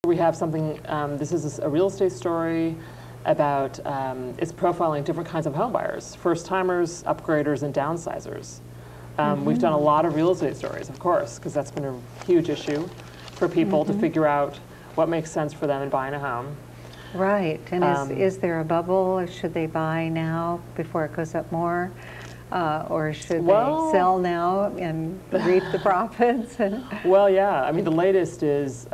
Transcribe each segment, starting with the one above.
We have something, this is a real estate story about, it's profiling different kinds of home buyers, first-timers, upgraders, and downsizers. We've done a lot of real estate stories, of course, because that's been a huge issue for people to figure out what makes sense for them in buying a home. Right, and is there a bubble? Should they buy now before it goes up more? Or should they sell now and reap the profits? Well, yeah, I mean, the latest is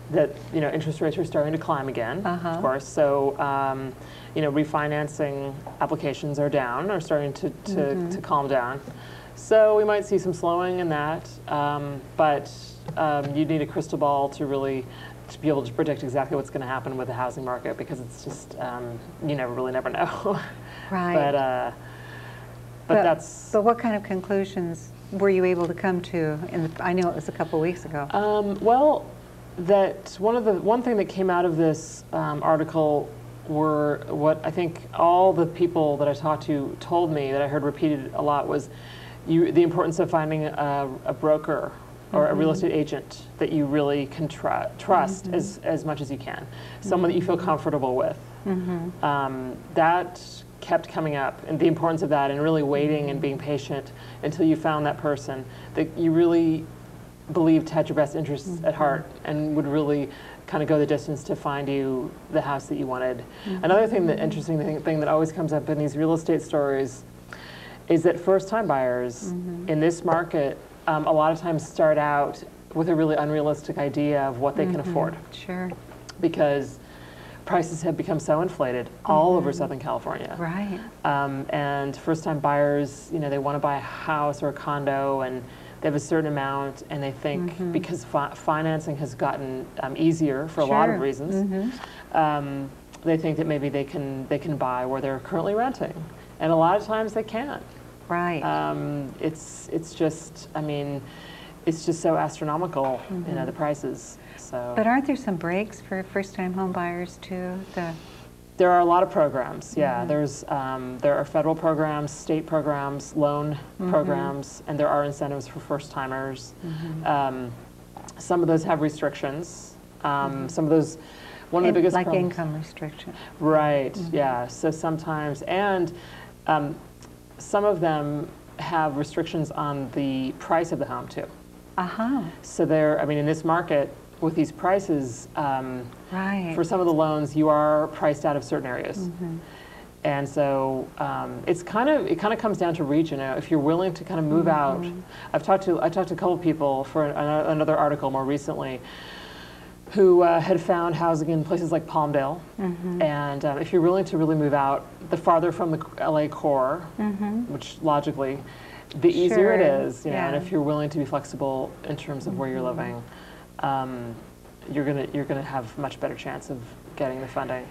that, you know, interest rates are starting to climb again, of course. So, you know, refinancing applications are down, are starting to calm down. So we might see some slowing in that, but you need a crystal ball to really be able to predict exactly what's going to happen with the housing market, because it's just, you never know. Right. But what kind of conclusions were you able to come to? I know it was a couple weeks ago. Well, one thing that came out of this article were what I think all the people that I talked to told me, that I heard repeated a lot, was the importance of finding a broker or a real estate agent that you really can trust as much as you can, someone that you feel comfortable with. That kept coming up, and the importance of that, and really waiting and being patient until you found that person that you really believed had your best interests at heart and would really kind of go the distance to find you the house that you wanted. Another thing, that interesting thing that always comes up in these real estate stories is that first-time buyers in this market a lot of times start out with a really unrealistic idea of what they can afford. Sure. Because prices have become so inflated all over Southern California. Right. And first-time buyers, you know, they want to buy a house or a condo, and they have a certain amount, and they think because financing has gotten easier for a lot of reasons, they think that maybe they can buy where they're currently renting, and a lot of times they can't. Right. It's just, I mean, it's just so astronomical, you know, the prices. So. But aren't there some breaks for first-time home buyers too? There are a lot of programs. Yeah, there are federal programs, state programs, loan programs, and there are incentives for first-timers. Some of those have restrictions. Some of those, one of the biggest like income restriction. Right. Yeah. So sometimes, and some of them have restrictions on the price of the home too. So I mean, in this market, with these prices, for some of the loans, you are priced out of certain areas, and so it kind of comes down to reach. You know, if you're willing to kind of move out. I talked to a couple of people for another article more recently, who had found housing in places like Palmdale, and if you're willing to really move out, the farther from the LA core, which logically, the easier it is. You know, and if you're willing to be flexible in terms of where you're living. You're gonna have much better chance of getting the funding.